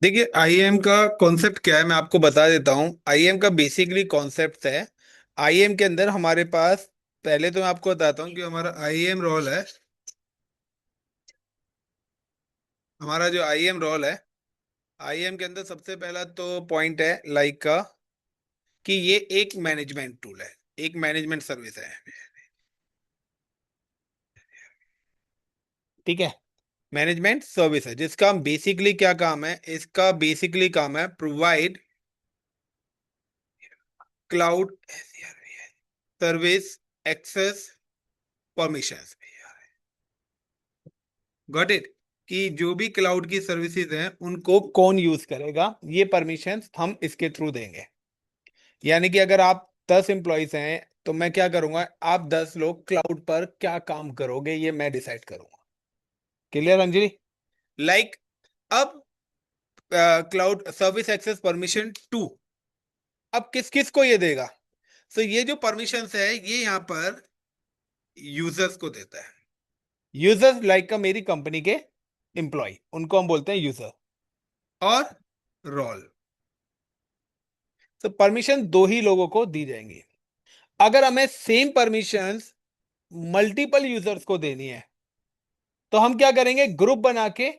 देखिए, आईएएम का कॉन्सेप्ट क्या है मैं आपको बता देता हूँ। आईएएम का बेसिकली कॉन्सेप्ट है, आईएएम के अंदर हमारे पास, पहले तो मैं आपको बताता हूँ कि हमारा आईएएम रोल है। हमारा जो आईएएम रोल है, आईएएम के अंदर सबसे पहला तो पॉइंट है लाइक का कि ये एक मैनेजमेंट टूल है, एक मैनेजमेंट सर्विस है। ठीक है, मैनेजमेंट सर्विस है जिसका बेसिकली क्या काम है, इसका बेसिकली काम है provide cloud service access permissions. Got it, कि जो भी क्लाउड की सर्विसेज हैं उनको कौन यूज करेगा, ये परमिशंस हम इसके थ्रू देंगे। यानी कि अगर आप 10 एम्प्लॉयज हैं तो मैं क्या करूंगा, आप 10 लोग क्लाउड पर क्या काम करोगे ये मैं डिसाइड करूंगा। क्लियर अंजलि? लाइक अब क्लाउड सर्विस एक्सेस परमिशन 2 अब किस किस को ये देगा। सो ये जो परमिशंस है ये यहाँ पर यूजर्स को देता है। यूजर्स लाइक का मेरी कंपनी के एम्प्लॉय, उनको हम बोलते हैं यूजर। और रोल, तो परमिशन दो ही लोगों को दी जाएंगी। अगर हमें सेम परमिशंस मल्टीपल यूजर्स को देनी है तो हम क्या करेंगे, ग्रुप बना के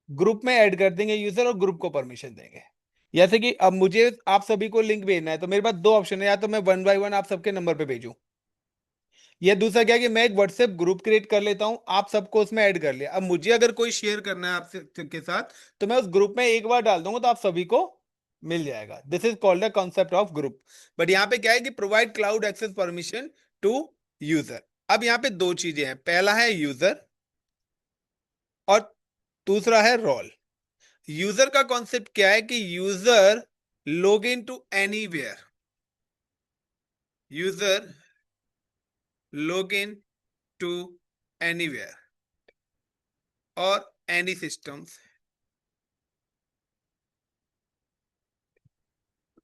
ग्रुप में ऐड कर देंगे यूजर और ग्रुप को परमिशन देंगे। जैसे कि अब मुझे आप सभी को लिंक भेजना है तो मेरे पास दो ऑप्शन है, या तो मैं वन बाय वन आप सबके नंबर पे भेजूं, या दूसरा क्या कि मैं एक व्हाट्सएप ग्रुप क्रिएट कर लेता हूं, आप सबको उसमें ऐड कर लिया। अब मुझे अगर कोई शेयर करना है आपसे के साथ तो मैं उस ग्रुप में एक बार डाल दूंगा तो आप सभी को मिल जाएगा। This is called the concept of group. But यहाँ पे क्या है कि provide cloud access permission to user. अब यहाँ पे दो चीजें हैं, पहला है यूजर और दूसरा है रोल। यूजर का कॉन्सेप्ट क्या है कि user log in to anywhere, user log in to anywhere और एनी सिस्टम्स।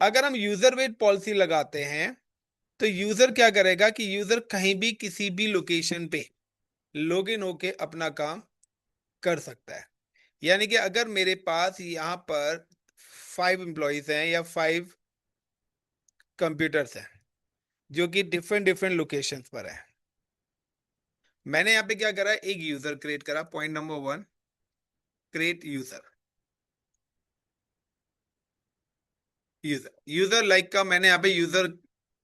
अगर हम यूजर वेट पॉलिसी लगाते हैं तो यूजर क्या करेगा कि यूजर कहीं भी किसी भी लोकेशन पे लॉग इन होके अपना काम कर सकता है। यानी कि अगर मेरे पास यहाँ पर 5 एम्प्लॉयज हैं या 5 कंप्यूटर्स हैं जो कि डिफरेंट डिफरेंट लोकेशंस पर है, मैंने यहाँ पे क्या करा, एक यूजर क्रिएट करा। Point number 1, create user. User user like का मैंने यहाँ पे यूजर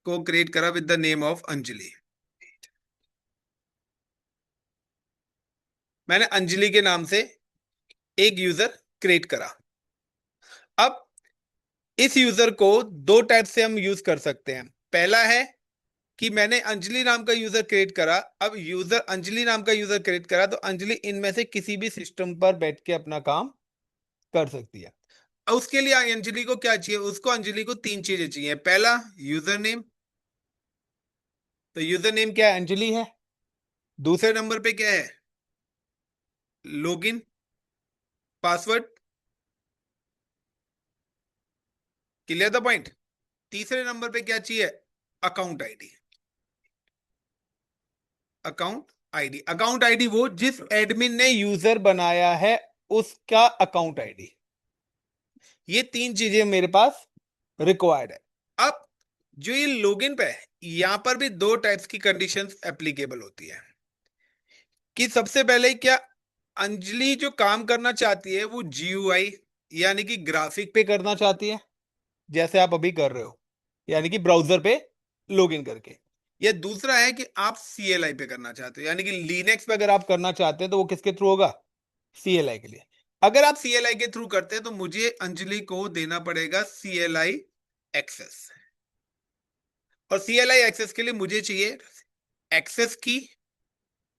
को क्रिएट करा with the name of Anjali. मैंने अंजलि के नाम से एक यूजर क्रिएट करा। अब इस यूजर को दो टाइप से हम यूज कर सकते हैं। पहला है कि मैंने अंजलि नाम का यूजर क्रिएट करा। अब यूजर अंजलि नाम का यूजर क्रिएट करा तो अंजलि इनमें से किसी भी सिस्टम पर बैठ के अपना काम कर सकती है। अब उसके लिए अंजलि को क्या चाहिए, उसको अंजलि को तीन चीजें चाहिए। पहला यूजर नेम, तो यूजर नेम क्या है, अंजलि है। दूसरे नंबर पे क्या है, login password. Clear the point. तीसरे नंबर पे क्या चाहिए, account ID. Account ID, account ID वो जिस एडमिन ने यूजर बनाया है उसका अकाउंट आईडी। ये तीन चीजें मेरे पास रिक्वायर्ड है। अब जो ये लॉगिन पे है यहां पर भी दो टाइप्स की कंडीशंस एप्लीकेबल होती है। कि सबसे पहले क्या, अंजलि जो काम करना चाहती है वो जीयूआई यानी कि ग्राफिक पे करना चाहती है, जैसे आप अभी कर रहे हो, यानी कि ब्राउजर पे लॉगिन करके। या दूसरा है कि आप सीएलआई पे करना चाहते हो, यानी कि लिनक्स पे अगर आप करना चाहते हैं तो वो किसके थ्रू होगा, सीएलआई के लिए। अगर आप सीएलआई के थ्रू करते हैं तो मुझे अंजलि को देना पड़ेगा सीएलआई एक्सेस। और सीएलआई एक्सेस के लिए मुझे चाहिए एक्सेस की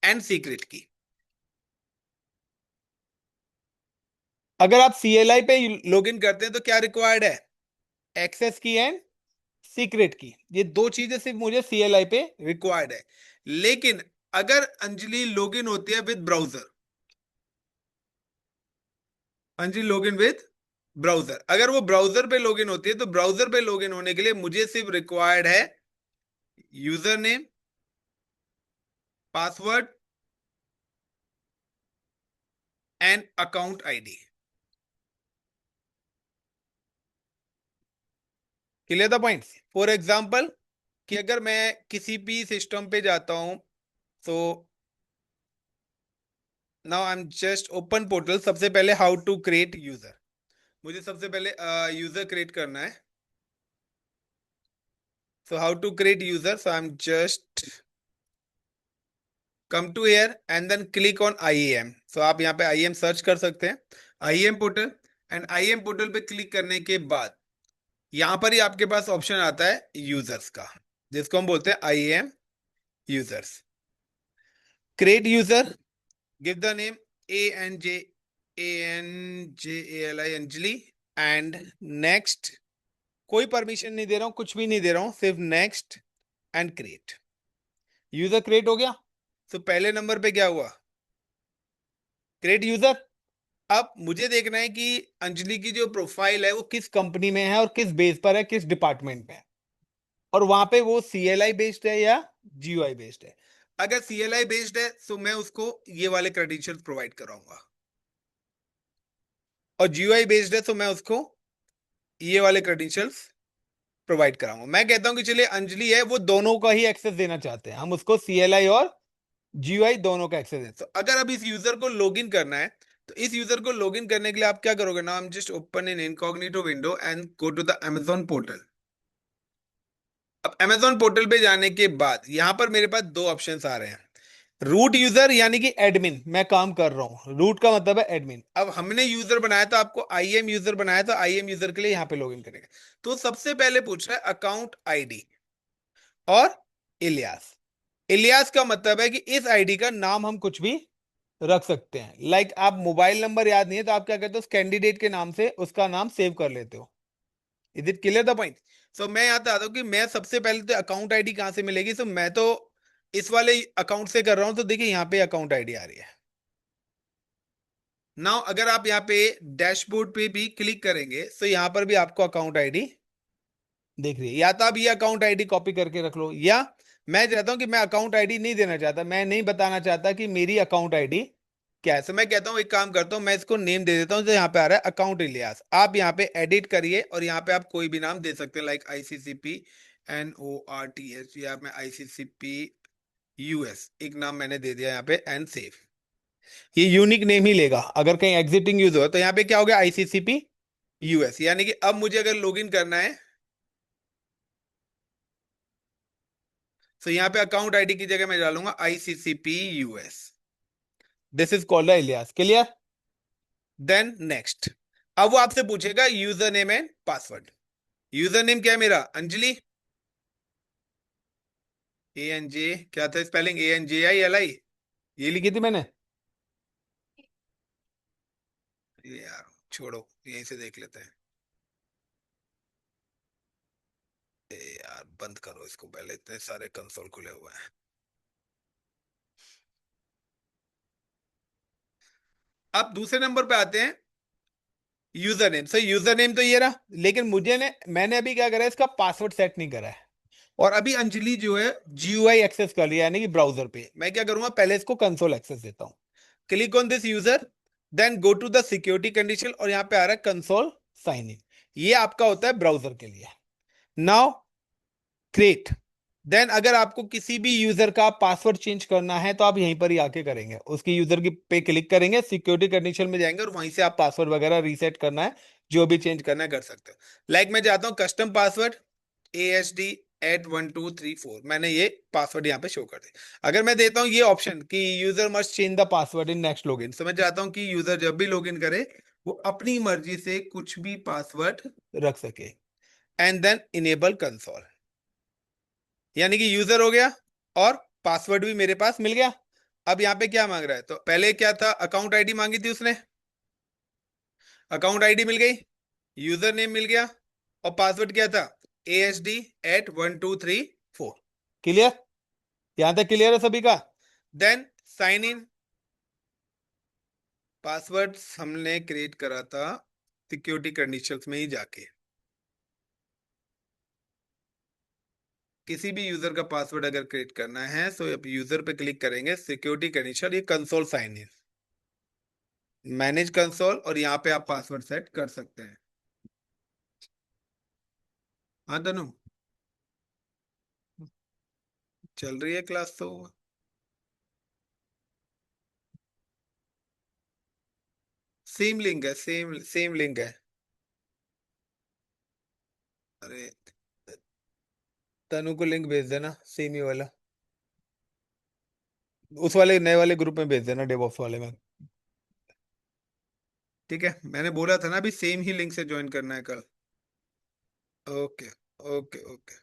एंड सीक्रेट की। अगर आप सीएलआई पे लॉगिन करते हैं तो क्या रिक्वायर्ड है, एक्सेस की एंड सीक्रेट की। ये दो चीजें सिर्फ मुझे सीएलआई पे रिक्वायर्ड है। लेकिन अगर अंजलि लॉगिन होती है with browser, Anjali login with browser, अगर वो ब्राउजर पे लॉगिन होती है तो ब्राउजर पे लॉगिन होने के लिए मुझे सिर्फ रिक्वायर्ड है user name, password and account ID. Clear the point. For example कि अगर मैं किसी भी सिस्टम पे जाता हूं, तो now I am just open portal. सबसे पहले हाउ टू क्रिएट यूजर, मुझे सबसे पहले यूजर क्रिएट करना है। So how to create user, so I am just come to here and then click on IAM. So आप यहाँ पे आईएएम सर्च कर सकते हैं, IAM portal. And IAM portal पे क्लिक करने के बाद यहाँ पर ही आपके पास ऑप्शन आता है यूजर्स का, जिसको हम बोलते हैं IAM users. Create user, give the name ANJALI Anjali, and next. कोई परमिशन नहीं दे रहा हूं, कुछ भी नहीं दे रहा हूं, सिर्फ next and create. User create हो गया। तो पहले नंबर पे क्या हुआ, क्रिएट यूजर। अब मुझे देखना है कि अंजलि की जो प्रोफाइल है वो किस कंपनी में है और किस बेस पर है, किस डिपार्टमेंट में है, और वहां पे वो CLI बेस्ड है या GUI बेस्ड है। अगर CLI बेस्ड है तो मैं उसको ये वाले क्रेडेंशियल्स प्रोवाइड कराऊंगा, और GUI बेस्ड है तो मैं उसको ये वाले क्रेडेंशियल्स प्रोवाइड कराऊंगा। मैं कहता हूं कि चलिए अंजलि है, वो दोनों का ही एक्सेस देना चाहते हैं, हम उसको CLI और GUI दोनों का एक्सेस दें। तो अगर अब इस यूजर को लॉगिन करना है, तो इस यूजर को लॉगिन करने के लिए आप क्या करोगे ना, हम just open in incognito window and go to the Amazon portal. अब Amazon पोर्टल पे जाने के बाद यहां पर मेरे पास दो ऑप्शंस आ रहे हैं। रूट यूजर यानी कि एडमिन, मैं काम कर रहा हूं, रूट का मतलब है एडमिन। अब हमने यूजर बनाया तो आपको आईएम यूजर बनाया, तो आईएम यूजर के लिए यहां पे लॉगिन करेंगे। तो सबसे पहले पूछ रहा है अकाउंट आईडी और इलियास। इलियास का मतलब है कि इस आईडी का नाम हम कुछ भी रख सकते हैं। लाइक आप मोबाइल नंबर याद नहीं है तो आप क्या कहते हो, उस कैंडिडेट के नाम से उसका नाम सेव कर लेते हो। Is it clear the point. So मैं यहाँ पे आता हूँ कि मैं सबसे पहले तो अकाउंट आईडी कहाँ से मिलेगी। सो मैं तो इस वाले अकाउंट से कर रहा हूं, तो देखिए यहाँ पे अकाउंट आईडी आ रही है। नाउ अगर आप यहाँ पे डैशबोर्ड पे भी क्लिक करेंगे तो यहाँ पर भी आपको अकाउंट आईडी देख रही है। या तो आप ये अकाउंट आईडी कॉपी करके रख लो, या मैं चाहता हूं कि मैं अकाउंट आईडी नहीं देना चाहता, मैं नहीं बताना चाहता कि मेरी अकाउंट आईडी क्या है। तो मैं कहता हूं एक काम करता हूं, मैं इसको नेम दे देता हूं, जो यहाँ पे आ रहा है अकाउंट इलियास। आप यहाँ पे एडिट करिए और यहाँ पे आप कोई भी नाम दे सकते हैं, लाइक ICCP NORTH, या मैं ICCP US एक नाम मैंने दे दिया यहाँ पे एंड सेव। ये यूनिक नेम ही लेगा, अगर कहीं एग्जिटिंग यूज हो तो यहाँ पे क्या हो गया ICCP US, यानी कि अब मुझे अगर लॉगिन करना है तो यहाँ पे अकाउंट आईडी की जगह मैं डालूंगा ICCP US। This is called alias. Clear. Then next, अब वो आपसे पूछेगा user name and password. User name क्या है मेरा, अंजलि। ANJ, क्या था स्पेलिंग, ANJILI, ये लिखी थी मैंने। ये यार छोड़ो, यहीं से देख लेते हैं। यार बंद करो इसको पहले, इतने सारे कंसोल खुले हुए हैं। अब दूसरे नंबर पे आते हैं यूजर नेम। सो यूजर नेम तो ये रहा, लेकिन मैंने अभी क्या करा है, इसका पासवर्ड सेट नहीं करा है। और अभी अंजलि जो है GUI एक्सेस कर लिया, यानी कि ब्राउजर पे। मैं क्या करूंगा, पहले इसको कंसोल एक्सेस देता हूं। Click on this user, then go to the security condition, और यहां पे आ रहा है कंसोल साइन इन। ये आपका होता है ब्राउजर के लिए। Now create. देन अगर आपको किसी भी यूजर का पासवर्ड चेंज करना है तो आप यहीं पर ही आके करेंगे, उसकी यूजर की पे क्लिक करेंगे, सिक्योरिटी कंडीशन में जाएंगे और वहीं से आप पासवर्ड वगैरह रीसेट करना है, जो भी चेंज करना है कर सकते हो। लाइक मैं चाहता हूं कस्टम पासवर्ड ASD@1234, मैंने ये पासवर्ड यहाँ पे शो कर दिया। अगर मैं देता हूँ ये ऑप्शन कि user must change the password in next login, तो मैं चाहता हूँ कि यूजर जब भी लॉगिन करे वो अपनी मर्जी से कुछ भी पासवर्ड रख सके। एंड देन इनेबल कंसोल, यानी कि यूजर हो गया और पासवर्ड भी मेरे पास मिल गया। अब यहाँ पे क्या मांग रहा है, तो पहले क्या था, अकाउंट आईडी मांगी थी उसने, अकाउंट आईडी मिल गई, यूजर नेम मिल गया, और पासवर्ड क्या था, ASD@1234। क्लियर, यहां तक क्लियर है सभी का। देन साइन इन, पासवर्ड हमने क्रिएट करा था सिक्योरिटी कंडीशंस में ही जाके। किसी भी यूजर का पासवर्ड अगर क्रिएट करना है तो यूजर पे क्लिक करेंगे, सिक्योरिटी कंडीशन, ये console sign in, manage console, और यहाँ पे आप पासवर्ड सेट कर सकते हैं। हाँ तनु, चल रही है क्लास तो। सेम लिंक है, सेम सेम लिंक है। अरे तनु को लिंक भेज देना, सेम ही वाला, उस वाले नए वाले ग्रुप में भेज देना, डेवऑप्स वाले में। ठीक है, मैंने बोला था ना अभी सेम ही लिंक से ज्वाइन करना है कल। Okay okay okay.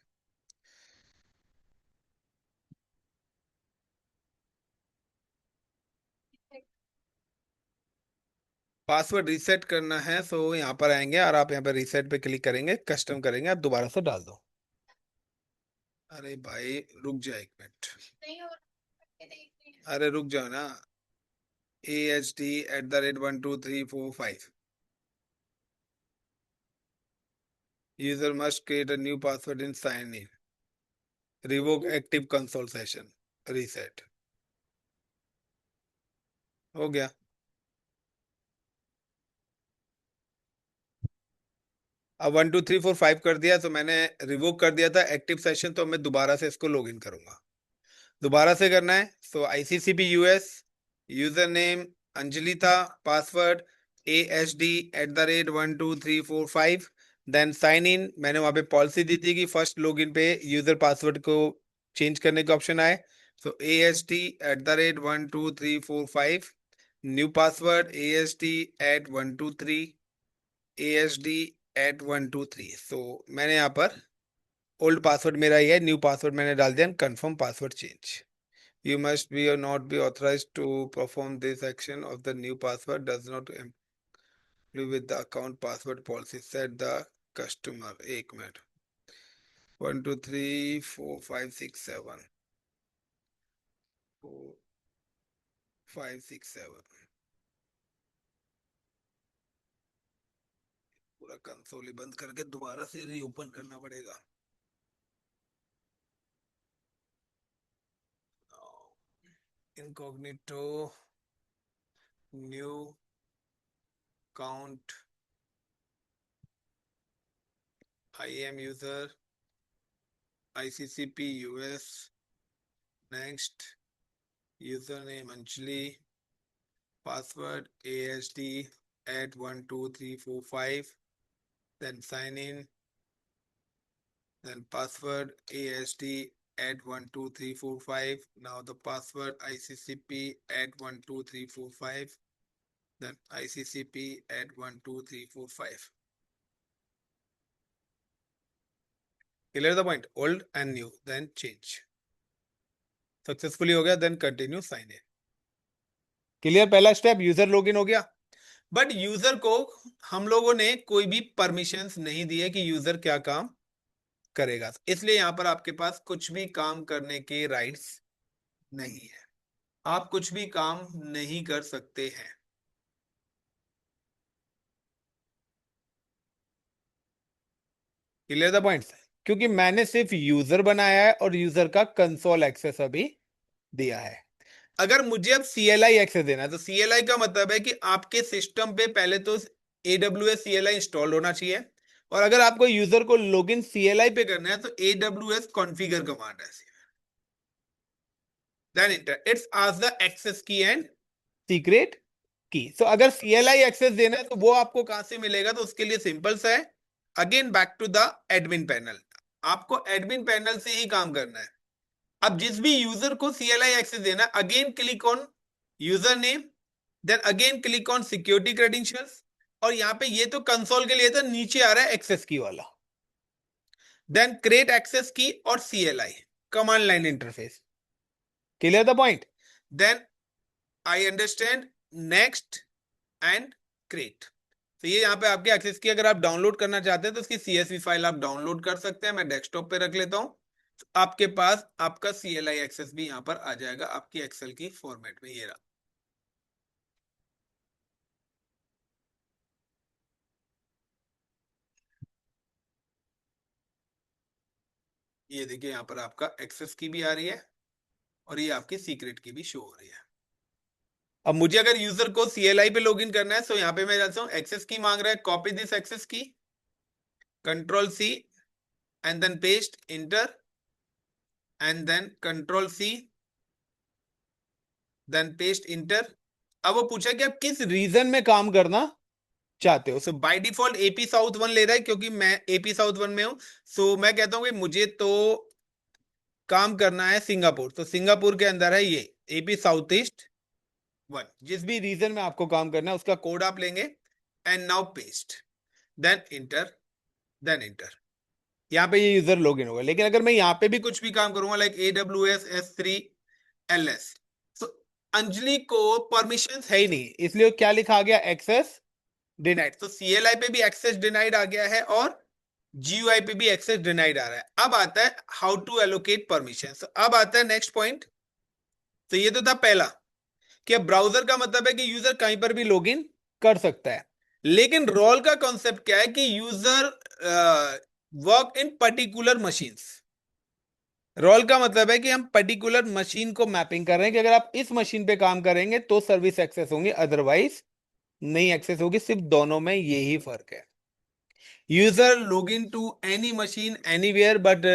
Password reset करना है, सो यहाँ पर आएंगे और आप यहाँ पर रीसेट पे क्लिक करेंगे, कस्टम करेंगे, आप दोबारा से डाल दो। अरे भाई रुक जा एक मिनट, अरे रुक जाओ ना। AHD@12345, user must create a new password in sign in, revoke active console session, reset. हो गया। अब 1 2 3 4 5 कर दिया, तो मैंने रिवोक कर दिया था एक्टिव सेशन, तो मैं दोबारा से इसको लॉग इन करूंगा। दोबारा से करना है, सो ICCP US, user name Anjali था, password AHD@12345, then sign in. मैंने वहां पे पॉलिसी दी थी कि फर्स्ट लॉगिन पे यूजर पासवर्ड को चेंज करने का ऑप्शन आए, सो AHD@12345, न्यू पासवर्ड AHD@123 सो मैंने यहाँ पर ओल्ड पासवर्ड मेरा ही है, न्यू पासवर्ड मैंने डाल दिया, confirm password change. You must be or not be authorized to perform this action of the new password does not comply with the account password policy set the customer। एक minute, 1 2 3 4 5 6 7, 4 5 6 7, पूरा console ही बंद करके दोबारा से reopen करना पड़ेगा। Incognito, new count, IAM user, ICCP US, next, user name Anjali, password AHD@12345, then sign in, then password AHD@12345, now the password ICCP@12345, then ICCP@12345। Clear the point, old and new, then change। Successfully हो गया, then continue sign in. Clear, पहला step user login हो गया। But user को हम लोगों ने कोई भी परमिशंस नहीं दी है कि यूजर क्या काम करेगा, इसलिए यहां पर आपके पास कुछ भी काम करने के राइट्स नहीं है, आप कुछ भी काम नहीं कर सकते हैं। क्लियर द पॉइंट, क्योंकि मैंने सिर्फ यूजर बनाया है और यूजर का कंसोल एक्सेस अभी दिया है। अगर मुझे अब CLI एक्सेस देना है, तो CLI का मतलब है कि आपके सिस्टम पे पहले तो AWS CLI इंस्टॉल होना चाहिए, और अगर आपको यूजर को लॉगिन CLI पे करना है तो AWS कॉन्फ़िगर कमांड है, then enter its ask the access key and secret key. So अगर CLI एक्सेस देना है तो वो आपको कहां से मिलेगा, तो उसके लिए सिंपल सा है, again back to the admin panel, आपको एडमिन पैनल से ही काम करना है। अब जिस भी यूजर को CLI एक्सेस देना, again click on user name, then again click on security credentials, और यहां पे ये तो कंसोल के लिए था, नीचे आ रहा है एक्सेस की वाला, देन क्रिएट एक्सेस की और CLI command line interface. Clear the point, then I understand, next and create. तो ये यहाँ पे आपके एक्सेस की अगर आप डाउनलोड करना चाहते हैं तो उसकी CSV फाइल आप डाउनलोड कर सकते हैं, मैं डेस्कटॉप पे रख लेता हूं, तो आपके पास आपका CLI एक्सेस भी यहाँ पर आ जाएगा आपकी एक्सेल की फॉर्मेट में। ये रहा, ये देखिए यहाँ पर आपका एक्सेस की भी आ रही है और ये आपकी सीक्रेट की भी शो हो रही है। अब मुझे अगर यूजर को CLI पे लॉगिन करना है, तो यहाँ पे मैं जाता हूँ, एक्सेस की मांग रहा है, कॉपी दिस एक्सेस की, control C and then paste, enter, and then control C, then paste, enter। अब वो पूछा कि आप किस रीजन में काम करना चाहते हो। So by default AP south one ले रहा है क्योंकि मैं एपी साउथ वन में हूं। सो मैं कहता हूं कि मुझे तो काम करना है सिंगापुर, तो सिंगापुर के अंदर है ये एपी साउथ ईस्ट वन। जिस भी रीजन में आपको काम करना है उसका कोड आप लेंगे and now paste, then enter, then enter. यहाँ पे ये यूजर लॉगिन होगा। लेकिन अगर मैं यहाँ पे भी कुछ भी काम करूंगा लाइक AWS S3 LS, तो अंजलि को परमिशंस है ही नहीं, इसलिए क्या लिखा आ गया, एक्सेस डिनाइड। तो CLI पे भी एक्सेस डिनाइड आ गया है और GUI पे भी एक्सेस डिनाइड आ रहा है। अब आता है हाउ टू एलोकेट परमिशंस। अब आता है नेक्स्ट पॉइंट। तो ये तो था पहला कि अब ब्राउजर का मतलब है कि यूजर कहीं पर भी लॉगिन कर सकता है। लेकिन रोल का कॉन्सेप्ट क्या है कि user work in particular machines. Role का मतलब है कि हम पर्टिकुलर मशीन को मैपिंग कर रहे हैं कि अगर आप इस मशीन पे काम करेंगे तो सर्विस एक्सेस होंगी, अदरवाइज नहीं एक्सेस होगी। सिर्फ दोनों में यही फर्क है। User log in to any machine anywhere but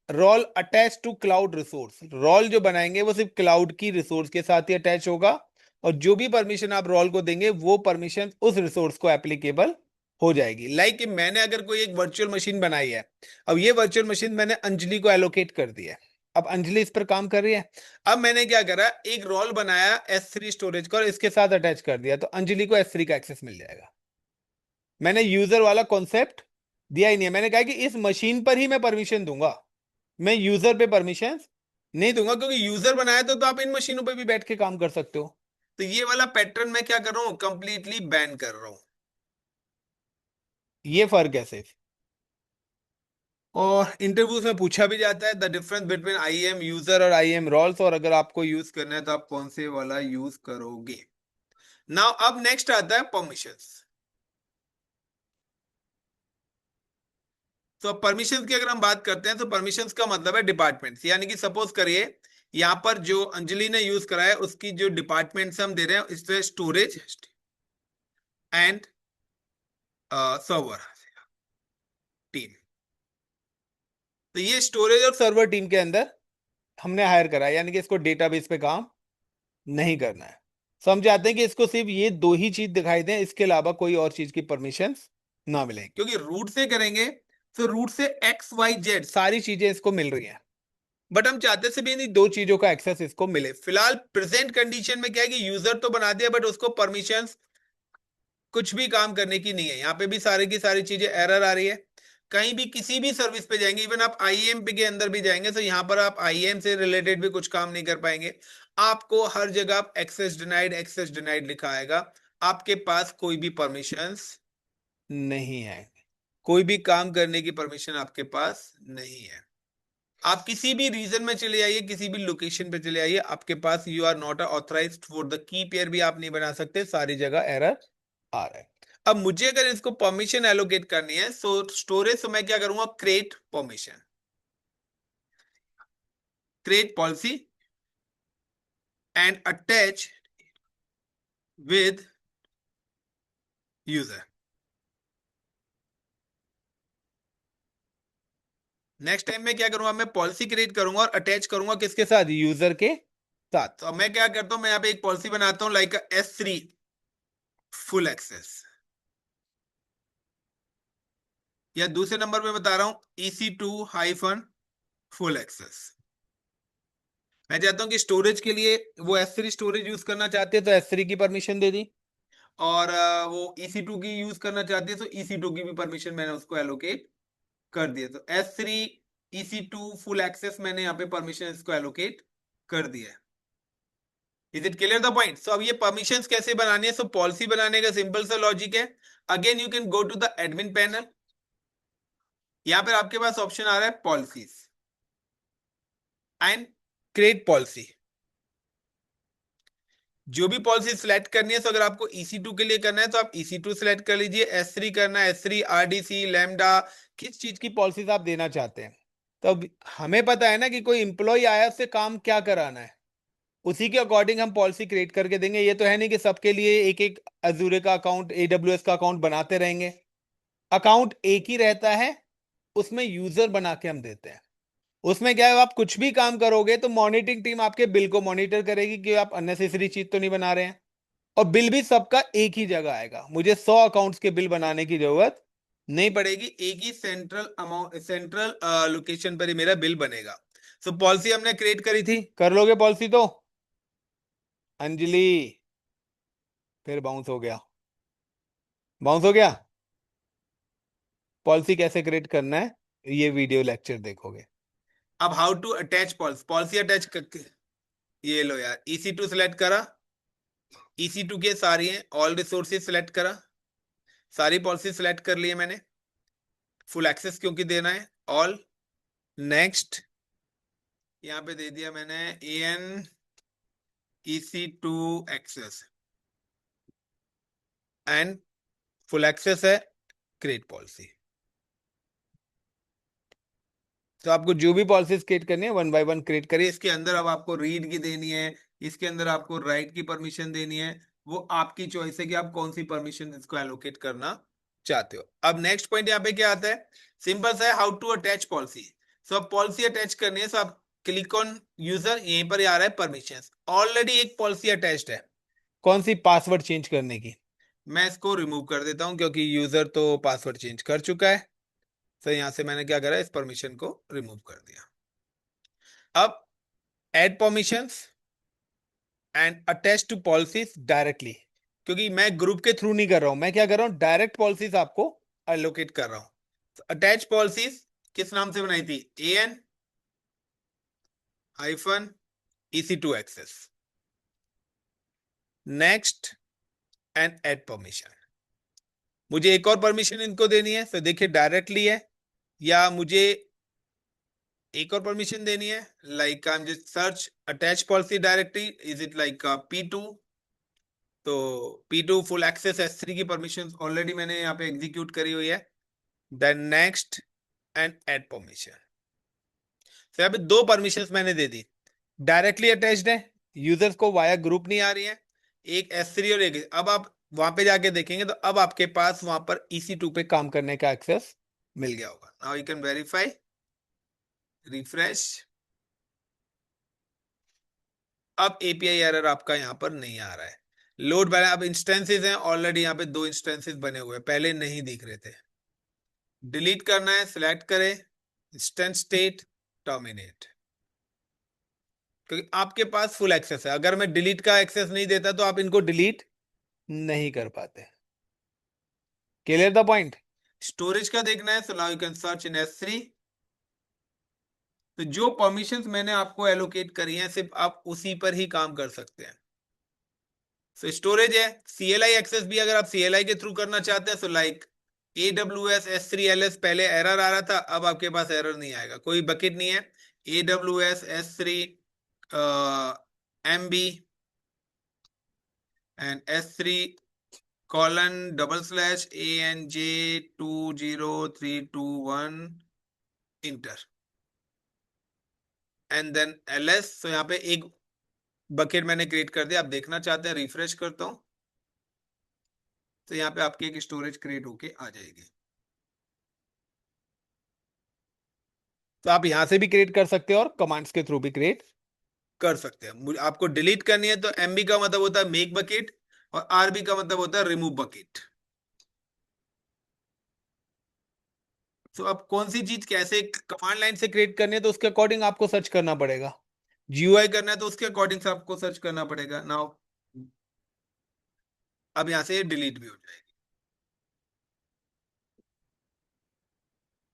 role attach to cloud resource. Role जो बनाएंगे वो सिर्फ क्लाउड की रिसोर्स के साथ ही अटैच होगा और जो भी परमिशन आप रोल को देंगे वो परमिशन उस रिसोर्स को एप्लीकेबल हो जाएगी। लाइक मैंने अगर कोई एक वर्चुअल मशीन बनाई है, अब ये वर्चुअल मशीन मैंने अंजलि को एलोकेट कर दिया है, अब अंजलि इस पर काम कर रही है। अब मैंने क्या करा, एक रोल बनाया S3 स्टोरेज का और इसके साथ अटैच कर दिया, तो अंजलि को S3 का एक्सेस मिल जाएगा। मैंने यूजर वाला कॉन्सेप्ट दिया ही नहीं है। मैंने कहा कि इस मशीन पर ही मैं परमिशन दूंगा, मैं यूजर पे परमिशन नहीं दूंगा, क्योंकि यूजर बनाया तो आप इन मशीनों पे भी बैठ के काम कर सकते हो। तो ये वाला पैटर्न मैं क्या कर रहा हूं, कंप्लीटली बैन कर रहा हूं। ये फर्क है सिर्फ। और इंटरव्यूज में पूछा भी जाता है the difference between IAM user और IAM रोल्स, और अगर आपको यूज करना है तो आप कौन से वाला यूज करोगे। नाउ अब नेक्स्ट आता है परमिशंस। तो परमिशंस की अगर हम बात करते हैं तो परमिशंस का मतलब है डिपार्टमेंट्स। यानी कि सपोज करिए यहां पर जो अंजलि ने यूज करा है उसकी जो डिपार्टमेंट्स हम दे रहे हैं इसमें स्टोरेज एंड सर्वर टीम। तो ये स्टोरेज और सर्वर टीम के अंदर हमने हायर करा है, यानी कि इसको डेटाबेस पे काम नहीं करना है। सो हम चाहते हैं कि इसको सिर्फ ये दो ही चीज दिखाई दें, इसके अलावा कोई और चीज की परमिशन ना मिले, क्योंकि रूट से करेंगे तो रूट से XYZ सारी चीजें इसको मिल रही हैं, बट हम चाहते से भी इन दो चीजों का एक्सेस इसको मिले। फिलहाल प्रेजेंट कंडीशन में क्या है कि यूजर तो बना दिया बट उसको परमिशंस कुछ भी काम करने की नहीं है। यहाँ पे भी सारी की सारी चीजें एरर आ रही है। कहीं भी किसी भी सर्विस पे जाएंगे, इवन आप IAM के अंदर भी जाएंगे तो यहाँ पर आप IAM से रिलेटेड भी कुछ काम नहीं कर पाएंगे। आपको हर जगह एक्सेस डिनाइड लिखा आएगा। आपके पास कोई भी परमिशंस नहीं है, कोई भी काम करने की परमिशन आपके पास नहीं है। आप किसी भी रीजन में चले आइए, किसी भी लोकेशन पे चले आइए, आपके पास you are not authorized for the key pair भी आप नहीं बना सकते, सारी जगह एरर आ रहा है। अब मुझे अगर इसको परमिशन एलोकेट करनी है सो स्टोरेज, तो मैं क्या करूंगा, create permission, create policy and attach with user. Next time मैं क्या करूंगा, मैं पॉलिसी क्रिएट करूंगा और अटैच करूंगा किसके साथ, यूजर के साथ। तो अब मैं क्या करता हूं, मैं यहाँ पे एक पॉलिसी बनाता हूं लाइक S3 फुल एक्सेस, या दूसरे नंबर पे बता रहा हूं EC2 फुल एक्सेस। मैं चाहता हूं कि स्टोरेज के लिए वो S3 स्टोरेज यूज करना चाहते हैं तो S3 की परमिशन दे दी, और वो EC2 की यूज करना चाहते हैं तो EC2 की भी परमिशन मैंने उसको एलोकेट कर दिया। तो S3 EC2 फुल एक्सेस मैंने यहाँ पे परमिशन इसको एलोकेट कर दिया है। Is it clear the point. So अब ये परमिशंस कैसे बनानी है, सो पॉलिसी बनाने का सिंपल सा लॉजिक है। Again you can go to the admin panel, यहां पर आपके पास ऑप्शन आ रहा है पॉलिसीज एंड क्रिएट पॉलिसी। जो भी पॉलिसी सिलेक्ट करनी है, तो अगर आपको EC2 के लिए करना है तो आप EC2 सिलेक्ट कर लीजिए, S3 करना है S3, RDC लैम्डा, किस चीज की पॉलिसीज आप देना चाहते हैं। तो अब हमें पता है ना कि कोई इंप्लॉय आया उससे काम क्या कराना है, उसी के अकॉर्डिंग हम पॉलिसी क्रिएट करके देंगे। ये तो है नहीं कि सबके लिए एक एक अजूरे का अकाउंट, AWS का अकाउंट बनाते रहेंगे। अकाउंट एक ही रहता है, उसमें यूजर बना के हम देते हैं। उसमें क्या है, आप कुछ भी काम करोगे तो मॉनिटरिंग टीम आपके बिल को मॉनिटर करेगी कि आप अननेसेसरी चीज तो नहीं बना रहे हैं, और बिल भी सबका एक ही जगह आएगा। मुझे 100 अकाउंट्स के बिल बनाने की जरूरत नहीं पड़ेगी, एक ही सेंट्रल अमाउंट, सेंट्रल लोकेशन पर ही मेरा बिल बनेगा। सो पॉलिसी हमने क्रिएट करी थी, कर लोगे पॉलिसी तो? अंजलि, फिर बाउंस हो गया, बाउंस हो गया। पॉलिसी कैसे क्रिएट करना है ये वीडियो लेक्चर देखोगे। अब how to attach policy, policy attach करके, ये लो यार, EC2 सिलेक्ट करा, EC2 के सारी हैं, ऑल रिसोर्सेज सिलेक्ट करा, सारी पॉलिसी सिलेक्ट कर ली है मैंने। फुल एक्सेस क्योंकि देना है, ऑल, नेक्स्ट, यहाँ पे दे दिया मैंने AN EC2 access, and full access है, क्रिएट पॉलिसी। तो आपको जो भी पॉलिसीज क्रिएट करनी है 1 बाय 1 क्रिएट करिए। इसके अंदर अब आपको रीड की देनी है, इसके अंदर आपको राइट की परमिशन देनी है, वो आपकी चॉइस है कि आप कौन सी परमिशन इसको एलोकेट करना चाहते हो। अब नेक्स्ट पॉइंट यहाँ पे क्या आता है, सिंपल सा है, हाउ टू अटैच पॉलिसी। सो अब पॉलिसी अटैच करनी है, सो आप क्लिक ऑन यूजर, यहीं पर आ रहा है परमिशन, ऑलरेडी एक पॉलिसी अटैच्ड है। कौन सी, पासवर्ड चेंज करने की। मैं इसको रिमूव कर देता हूं क्योंकि यूजर तो पासवर्ड चेंज कर चुका है। तो यहां से मैंने क्या करा, इस परमिशन को रिमूव कर दिया। अब add permissions and attach to policies directly, क्योंकि मैं ग्रुप के थ्रू नहीं कर रहा हूं, मैं क्या कर रहा हूं, डायरेक्ट पॉलिसीज आपको एलोकेट कर रहा हूं। अटैच पॉलिसीज किस नाम से बनाई थी, AN hyphen EC2 access, next, and add permission. मुझे एक और परमिशन इनको देनी है, तो देखिए डायरेक्टली है, या मुझे एक और परमिशन देनी है, like I am just search attach policy directly, is it like P2, तो P2 फुल एक्सेस S3 की परमिशन ऑलरेडी मैंने यहाँ पे एग्जीक्यूट करी हुई है। Then next and add permission. तो यहाँ पे दो परमिशन मैंने दे दी, डायरेक्टली अटैच्ड है, यूजर्स को वाया ग्रुप नहीं आ रही है, एक S3 और एक। अब आप वहां पे जाके देखेंगे तो अब आपके पास वहां पर EC2 पे काम करने का एक्सेस मिल गया होगा। Now you can verify, refresh. अब API एरर आपका यहाँ पर नहीं आ रहा है, लोड बैलेंस। अब इंस्टेंसेस हैं ऑलरेडी, यहाँ पे 2 इंस्टेंसेस बने हुए हैं, पहले नहीं दिख रहे थे। डिलीट करना है, सिलेक्ट करें, इंस्टेंस स्टेट, टर्मिनेट, क्योंकि आपके पास फुल एक्सेस है। अगर मैं डिलीट का एक्सेस नहीं देता तो आप इनको डिलीट नहीं कर पाते। Clear the point. स्टोरेज का देखना है, so now you can search in S3। तो जो परमिशंस मैंने आपको एलोकेट करी हैं, सिर्फ आप उसी पर ही काम कर सकते हैं। सो स्टोरेज है, CLI एक्सेस भी अगर आप CLI के थ्रू करना चाहते हैं, so like AWS S3 LS, पहले एरर आ रहा था, अब आपके पास एरर नहीं आएगा, कोई बकेट नहीं है। AWS S3 MB and S3 :ANJ20321 enter, and then LS। तो यहाँ पे एक बकेट मैंने क्रिएट कर दिया। आप देखना चाहते हैं, रिफ्रेश करता हूं, तो यहाँ पे आपकी एक स्टोरेज क्रिएट होके आ जाएगी। तो आप यहां से भी क्रिएट कर सकते हो और कमांड्स के थ्रू भी क्रिएट कर सकते हैं। आपको डिलीट करनी है तो MB का मतलब होता है मेक बकेट, और RB का मतलब होता है रिमूव बकेट। तो अब कौन सी चीज कैसे कमांड लाइन से क्रिएट करनी है, तो उसके अकॉर्डिंग आपको सर्च करना पड़ेगा। GUI करना है तो उसके अकॉर्डिंग से आपको सर्च करना पड़ेगा। नाउ अब यहां से डिलीट भी हो जाएगी।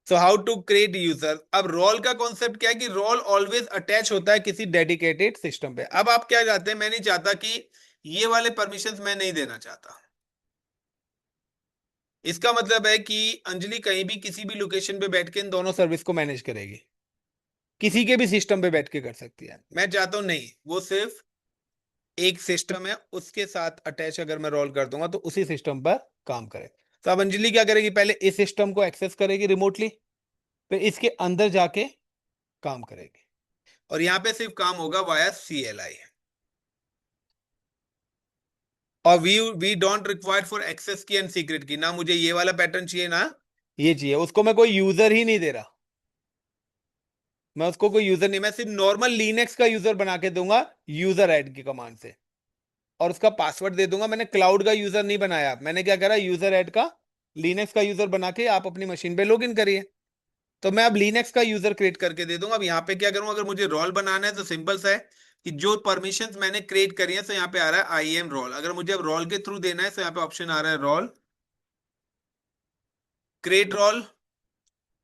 So how to create user. अब रोल का कॉन्सेप्ट क्या है कि रोल ऑलवेज अटैच होता है किसी डेडिकेटेड सिस्टम पे। अब आप क्या चाहते हैं, मैं नहीं चाहता कि ये वाले परमिशंस मैं नहीं देना चाहता। इसका मतलब है कि अंजलि कहीं भी किसी भी लोकेशन पे बैठ के इन दोनों सर्विस को मैनेज करेगी, किसी के भी सिस्टम पे बैठ के कर सकती है। मैं चाहता हूं नहीं, वो सिर्फ एक सिस्टम है, उसके साथ अटैच अगर मैं रोल कर दूंगा तो उसी सिस्टम पर काम करे। तो अब अंजलि क्या करेगी, पहले इस सिस्टम को एक्सेस करेगी रिमोटली, फिर इसके अंदर जाके काम करेगी, और यहां पे सिर्फ काम होगा वाया CLI। और we don't require for access key and secret key, ना मुझे ये वाला पैटर्न चाहिए ना ये चाहिए उसको, मैं कोई यूजर ही नहीं दे रहा, मैं उसको कोई यूजर नहीं, मैं सिर्फ नॉर्मल लिनक्स का यूजर बना के दूंगा यूजर ऐड की कमांड से, और उसका पासवर्ड दे दूंगा। मैंने क्लाउड का यूजर नहीं बनाया, मैंने क्या करा, यूजर ऐड का लिनक्स का यूजर बना के आप अपनी मशीन पे लॉग इन करिए। तो मैं अब लिनक्स का यूजर क्रिएट करके दे दूंगा। अब यहाँ पे क्या करूंगा, अगर मुझे रोल बनाना है तो सिंपल सा है कि जो परमिशंस मैंने क्रिएट करी है, तो यहाँ पे आ रहा है आई एम रोल। अगर मुझे अब रोल के थ्रू देना है तो यहाँ पे ऑप्शन आ रहा है रोल, क्रिएट रोल।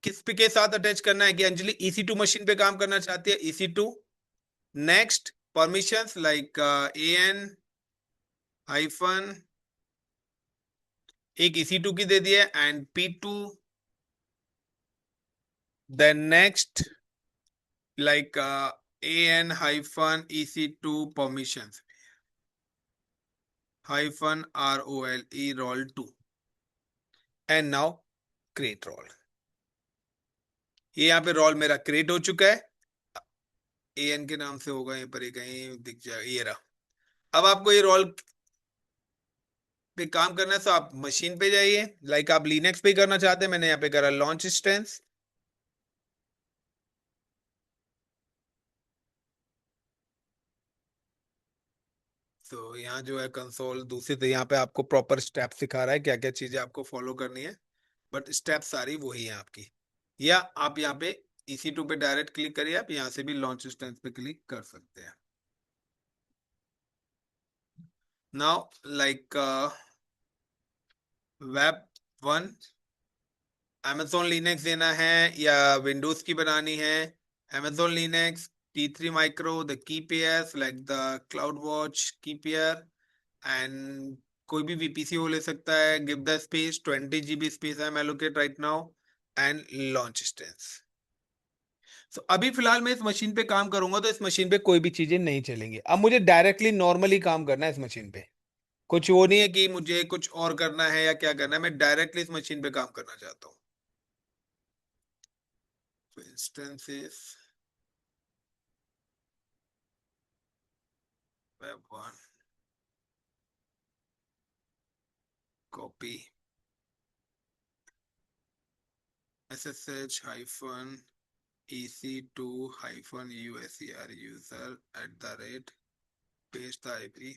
किस पे के साथ अटैच करना है, कि अंजलि EC2 मशीन पे काम करना चाहती है, EC2। Next permissions like AN hyphen, एक EC2 की दे दिया, and P2। Then next like AN hyphen EC2 permissions hyphen ROLE role 2, and now create role. ये यहाँ पे रोल मेरा क्रिएट हो चुका है, AN के नाम से होगा, यहाँ पर ही कहीं दिख जाएगा, ये रहा। अब आपको ये रोल पे काम करना है तो आप मशीन पे जाइए, लाइक आप लिनक्स पे करना चाहते हैं, मैंने यहाँ पे करा लॉन्च इंस्टेंस। तो यहाँ जो है कंसोल दूसरी, तो यहाँ पे आपको प्रॉपर स्टेप सिखा रहा है क्या क्या चीजें आपको फॉलो करनी है, बट स्टेप सारी वही है आपकी। या आप यहाँ पे EC2 पे डायरेक्ट क्लिक करिए, आप यहाँ से भी लॉन्च इंस्टेंस पे क्लिक कर सकते हैं। Now like web 1 Amazon Linux देना है या विंडोज की बनानी है, Amazon Linux T3 micro the key pair, like the cloud watch की पेयर, एंड कोई भी VPC हो ले सकता है। Give the space 20 GB space I am allocate right now, and launch instance. तो अभी फिलहाल मैं इस मशीन पे काम करूंगा, तो इस मशीन पे कोई भी चीजें नहीं चलेंगी। अब मुझे डायरेक्टली नॉर्मली काम करना है इस मशीन पे, कुछ वो नहीं है कि मुझे कुछ और करना है या क्या करना है, मैं डायरेक्टली इस मशीन पे काम करना चाहता हूँ। So instances web1 copy ssh hyphen ec2 hyphen user user @ paste the IP।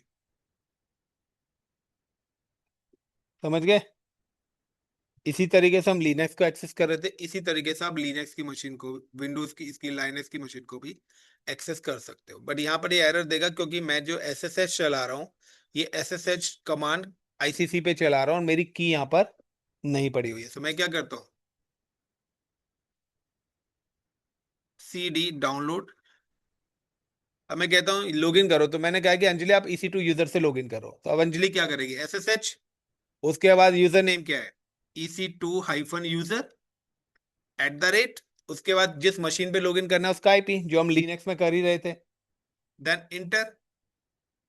समझ गए? इसी तरीके से हम लिनक्स को एक्सेस कर रहे थे, इसी तरीके से आप लिनक्स की मशीन को, विंडोज की, इसकी लाइनक्स की मशीन को भी एक्सेस कर सकते हो। बट यहाँ पर ये एरर देगा क्योंकि मैं जो SSH चला रहा हूँ, ये SSH कमांड ICC पे चला रहा हूँ और मेरी की यहाँ पर नहीं पड़ी हुई है। तो मैं क्या करता हूँ, CD डाउनलोड। अब मैं कहता हूँ लॉगिन करो, तो मैंने कहा कि अंजलि आप EC2 यूजर से लॉगिन करो, तो अब अंजलि क्या करेगी, SSH, उसके बाद यूजर नेम क्या है, EC2 हाइफन यूजर @ उसके बाद जिस मशीन पे लॉगिन करना है उसका IP, जो हम लिनक्स में कर ही रहे थे। देन इंटर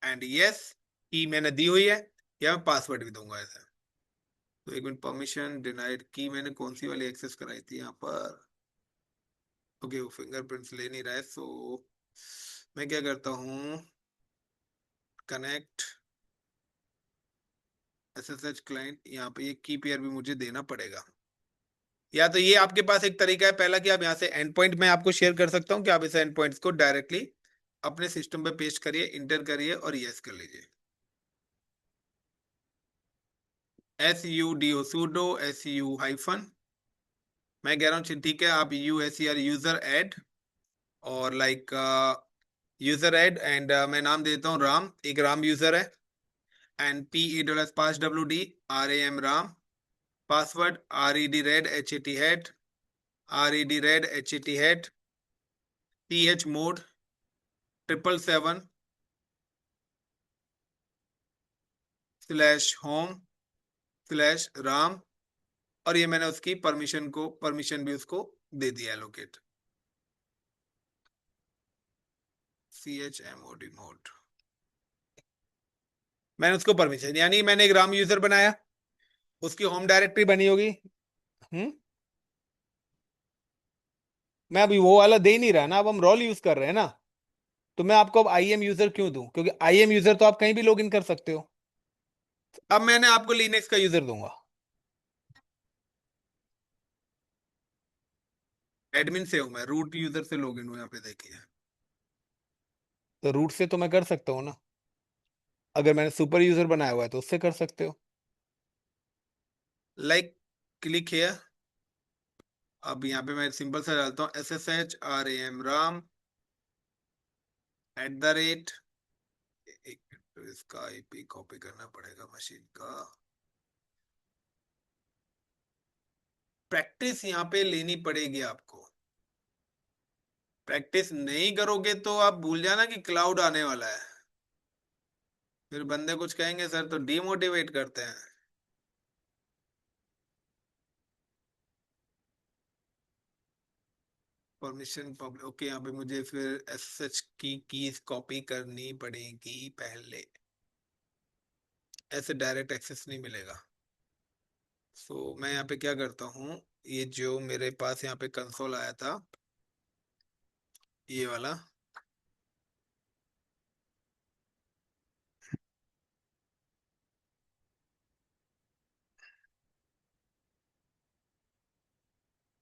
एंड यस, की मैंने दी हुई है, या मैं पासवर्ड भी दूंगा ऐसा। तो एक मिनट, परमिशन डिनाइड, की मैंने कौन सी वाली एक्सेस कराई थी यहाँ पर, ओके वो फिंगरप्रिंट्स ले नहीं रहा है। सो मैं क्या करता हूँ, कनेक्ट SSH क्लाइंट, यहाँ पे ये की पेयर भी मुझे देना पड़ेगा। या तो ये आपके पास एक तरीका है पहला, कि आप यहाँ से एंड पॉइंट मैं आपको शेयर कर सकता हूँ, कि आप इस एंड पॉइंट्स को डायरेक्टली अपने सिस्टम पे पेस्ट करिए, इंटर करिए और यस कर लीजिए। SUDO sudo SU हाइफन, मैं कह रहा हूँ ठीक है, आप USER यूजर ऐड, और लाइक यूजर ऐड, एंड मैं नाम देता हूँ राम, एक राम यूजर है, and PE pass WD RAM Ram, password RED RED TH mode 777/home/राम, और ये मैंने उसकी परमिशन भी उसको दे दिया एलोकेट, CHMOD मोड, मैंने उसको परमिशन, यानी मैंने एक राम यूजर बनाया, उसकी होम डायरेक्टरी बनी होगी। हम्म, मैं अभी वो वाला दे ही नहीं रहा ना, अब हम रोल यूज कर रहे हैं ना। तो मैं आपको अब IM यूजर क्यों दूं, क्योंकि IM यूजर तो आप कहीं भी लॉग इन कर सकते हो। अब मैंने आपको लिनक्स का यूजर दूंगा, एडमिन से हूं मैं, रूट यूजर से लॉगिन हूं, यहाँ पे देखिए। तो रूट से तो मैं कर सकता हूँ ना, अगर मैंने सुपर यूजर बनाया हुआ है तो उससे कर सकते हो। Like, click here. अब यहाँ पे मैं सिंपल सा डालता हूँ SSHRAM राम @ एक मिनट, तो इसका आईपी कॉपी करना पड़ेगा मशीन का। प्रैक्टिस यहाँ पे लेनी पड़ेगी आपको। प्रैक्टिस नहीं करोगे तो आप भूल जाना कि क्लाउड आने वाला है, फिर बंदे कुछ कहेंगे सर तो डीमोटिवेट करते हैं। परमिशन पब्लिक, ओके, यहाँ पे मुझे फिर SSH की कीज कॉपी करनी पड़ेगी पहले, ऐसे डायरेक्ट एक्सेस नहीं मिलेगा। सो मैं यहाँ पे क्या करता हूँ, ये जो मेरे पास यहाँ पे कंसोल आया था, ये वाला,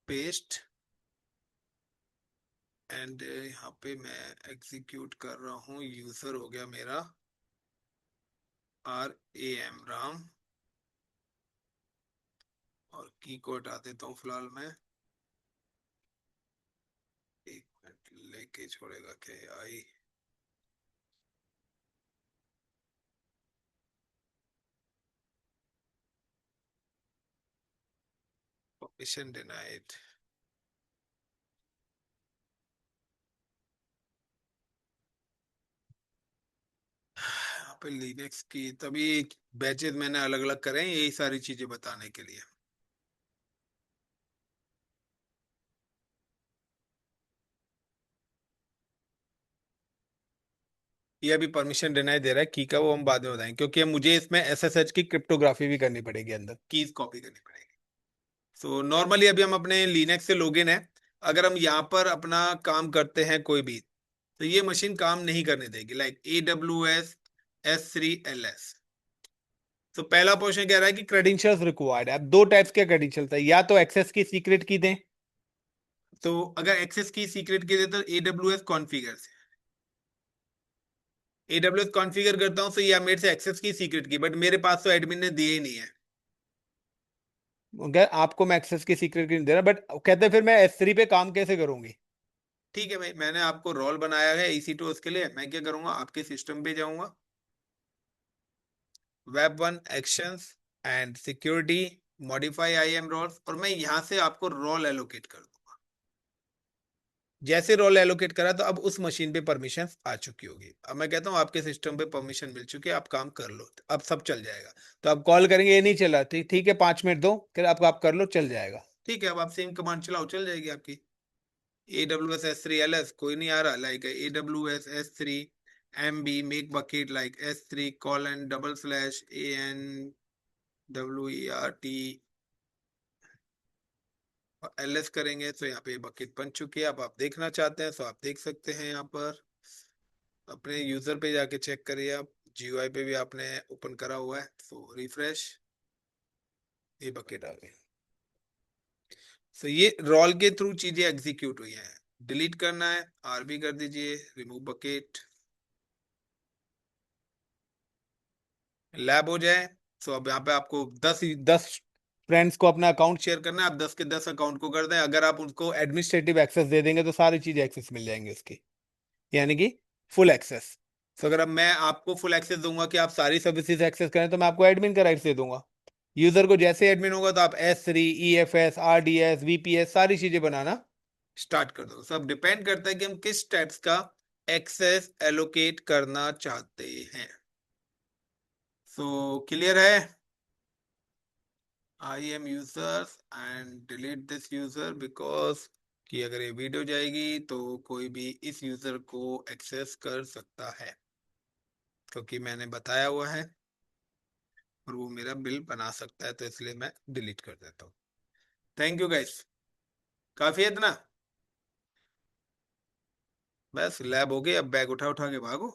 पेस्ट, एंड यहाँ पे मैं एग्जीक्यूट कर रहा हूँ। यूजर हो गया मेरा RAM राम, और की को हटा देता हूँ फिलहाल मैं। एक मिनट लेके छोड़ेगा क्या आई। Permission denied. यहाँ पे लिनक्स की तभी बैचेस मैंने अलग अलग करे हैं, यही सारी चीजें बताने के लिए। ये अभी परमिशन डिनाई दे रहा है की का, वो हम बाद में बताएंगे, क्योंकि मुझे इसमें SSH की क्रिप्टोग्राफी भी करनी पड़ेगी, अंदर कीज कॉपी करनी पड़ेगी। सो नॉर्मली अभी हम अपने लिनक्स से लॉगिन है। अगर हम यहाँ पर अपना काम करते हैं कोई भी, तो ये मशीन काम नहीं करने देगी। Like AWS S3LS। तो पहला क्वेश्चन कह रहा है कि क्रेडेंशियल्स रिक्वायर्ड है। अब दो टाइप्स के क्रेडेंशियल्स है, या तो एक्सेस की सीक्रेट की दें। तो अगर एक्सेस की सीक्रेट के दे तो AWS कॉन्फ़िगर से, AWS कॉन्फ़िगर करता हूं तो ये मेरे से एक्सेस की सीक्रेट की, बट मेरे पास तो एडमिन ने दिए ही नहीं है। अगर आपको मैं एक्सेस की सीक्रेट की नहीं दे रहा, बट कहते हैं फिर मैं S3 पे काम कैसे करूंगी। ठीक है भाई, मैंने आपको रोल बनाया है EC2 उसके लिए। मैं क्या करूंगा, आपके सिस्टम पे जाऊंगा, Web1 actions and security, modify IAM roles, और मैं यहां से आपको रोल एलोकेट कर दूंगा। जैसे रोल एलोकेट करा तो अब उस मशीन पे परमिशन आ चुकी होगी। अब मैं कहता हूँ आपके सिस्टम पे परमिशन मिल चुकी है, आप काम कर लो, अब सब चल जाएगा। तो आप कॉल करेंगे ये नहीं चला, ठीक ठीक है 5 मिनट दो, फिर आपको आप कर लो, चल जाएगा। ठीक है, अब आप सेम कमांड चलाओ, चल जाएगी आपकी। AWS S3LS कोई नहीं आ रहा, like AWS S3 MB make bucket like S3:/ANWERT LS करेंगे तो यहाँ पे बकेट बन चुकी है। अब आप देखना चाहते हैं तो आप देख सकते हैं, यहाँ पर अपने यूजर पे जाके चेक करिए। आप GUI पे भी आपने ओपन करा हुआ है, तो रिफ्रेश, ये बकेट आ गई। तो ये रोल के थ्रू चीजें एग्जीक्यूट हुई हैं। डिलीट करना है, RB कर दीजिए, रिमूव बकेट, लैब हो जाए। तो अब यहाँ पे आपको 10 फ्रेंड्स को अपना अकाउंट, शेयर करना है, आप 10 के 10 अकाउंट को कर दें। अगर आप उनको एडमिनिस्ट्रेटिव एक्सेस दे देंगे तो सारी चीज एक्सेस मिल जाएंगे उसकी, यानी कि फुल एक्सेस। तो अगर अब मैं आपको फुल एक्सेस दूंगा कि आप सारी सर्विसेज एक्सेस करें तो मैं आपको एडमिन का राइट्स दे दूंगा। यूजर को जैसे एडमिन होगा तो आप S3 EFS RDS VPS सारी चीजें बनाना। स्टार्ट कर दो। सब डिपेंड करता है कि हम किस टाइप्स का एक्सेस एलोकेट करना चाहते हैं। सो क्लियर है। IAM users and delete this user, because कि अगर ये वीडियो जाएगी तो कोई भी इस यूजर को एक्सेस कर सकता है, क्योंकि मैंने बताया हुआ है, और वो मेरा बिल बना सकता है, तो इसलिए मैं डिलीट कर देता हूँ। थैंक यू गाइस, काफी है इतना। बस लैब हो गई, अब बैग उठा उठा के भागो।